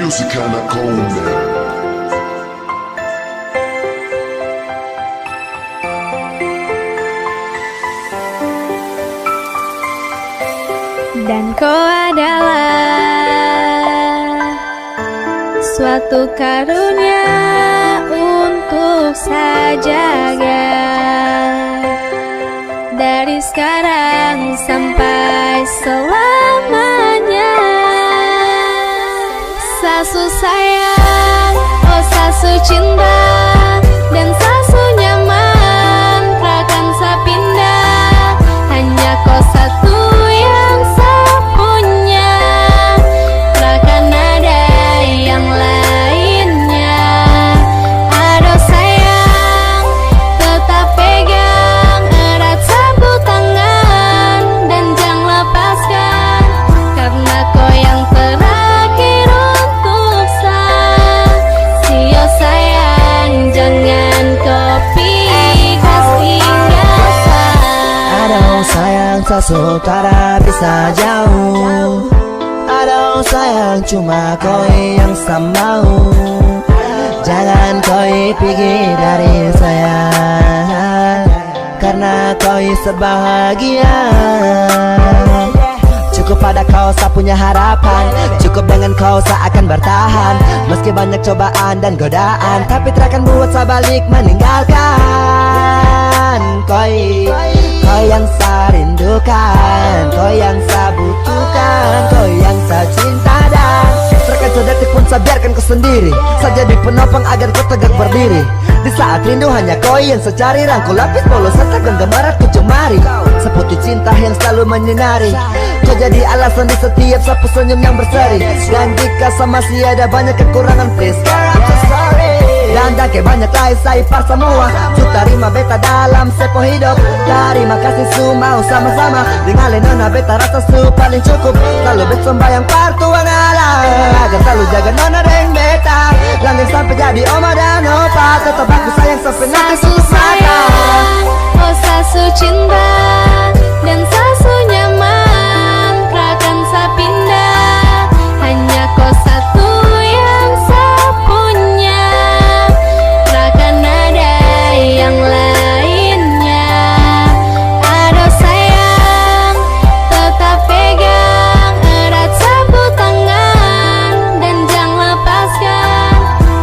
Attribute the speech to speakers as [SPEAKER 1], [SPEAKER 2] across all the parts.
[SPEAKER 1] music anak komen.
[SPEAKER 2] Dan kau adalah suatu karunia untuk saya jaga dari sekarang sampai selamanya. Sasu sayang, oh sasu cinta, dan sasu nyaman, takkan saya pindah. Hanya kau satu yang saya punya, takkan ada yang lainnya. Aduh sayang, tetap pegang erat sapu tangan, dan jangan lepaskan, karena kau yang terakhir untuk saya. Sio sayang, jangan kau pikir tinggal saya.
[SPEAKER 3] Aduh sayang, sesukara bisa jauh. Aduh sayang, cuma kau yang saya mau. Jangan kau pergi dari saya, karena kau sebahagia. Cukup pada kau saya punya harapan, cukup dengan kau saya akan bertahan. Meski banyak cobaan dan godaan, tapi takkan buat saya balik meninggalkan. Kau yang saya rindukan, kau yang saya butuhkan, kau yang saya cinta. Dan terkait sedetik pun saya biarkan kau sendiri, saya jadi penopang agar kau tegak berdiri. Di saat rindu hanya kau yang saya cari, rangkul lapis polos serta genggam erat ku cemari. Seputih cinta yang selalu menyinari, kau jadi alasan di setiap sapu senyum yang berseri. Dan jika sama masih ada banyak kekurangan, please girl, I'm so sorry. Dan dake banyak lain saya ipar semua, su tarima beta dalam sepo hidup. Terima kasih su mau sama-sama dengan nona beta rasa su paling cukup. Selalu bet sembayang partuang alam, agar selalu jaga nona dan beta, langgeng sampai jadi oma dan opa. Tetap aku sayang sampai nanti
[SPEAKER 2] Sasu
[SPEAKER 3] tutup mata.
[SPEAKER 2] sayang, oh sasu cinta, dan sasu nyaman, takkan saya pindah. Hanya kau satu yang saya punya, takkan ada yang lainnya. Aduh sayang, tetap pegang erat sapu tangan, dan jangan lepaskan,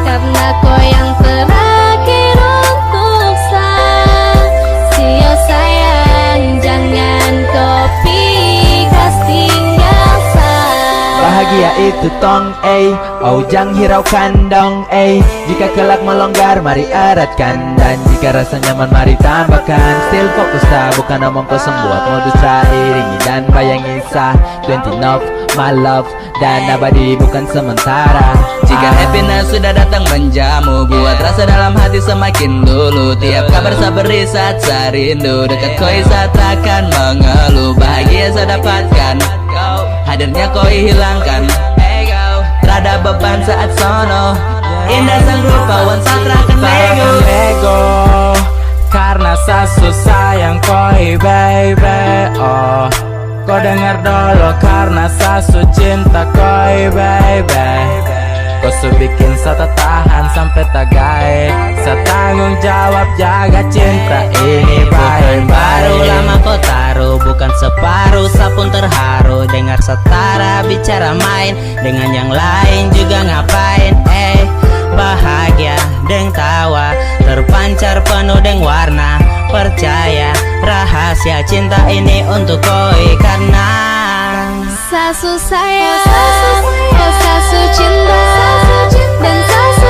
[SPEAKER 2] karena kau yang terakhir untuk saya. Sio sayang, jangan kau pikir tinggal saya.
[SPEAKER 4] Bahagia itu tong oh jangan hiraukan dong Jika kelak melonggar mari eratkan, dan jika rasa nyaman mari tambahkan. Still fokus tak, bukan omong kosong buat modus tak. Iringi dan bayangi sah 20 of my love, dan abadi bukan sementara.
[SPEAKER 5] Jika happiness sudah datang menjamu, buat rasa dalam hati semakin dulu. Tiap kabar saya beri saat saya rindu, dekat koi saat takkan mengeluh. Bahagia saya dapatkan, hadirnya koi hilangkan, rada beban saat sono. Indah sang rupawan saat terakan
[SPEAKER 4] Ego karena sasu sayang koi baby. Oh kau dengar dulu, karena sasu cinta koi baby. Kau su bikin saya tahan sampai tagai, saya tanggung jawab jaga cinta ini
[SPEAKER 5] Bukan baru
[SPEAKER 4] baik-baik.
[SPEAKER 5] lama kau taruh, bukan separuh, saya pun terharu. Dengar setara bicara main, dengan yang lain juga ngapain. Bahagia deng tawa, terpancar penuh deng warna. Percaya rahasia cinta ini untuk koi, karena
[SPEAKER 2] Sasu sayang, oh sasu cinta, dan sasu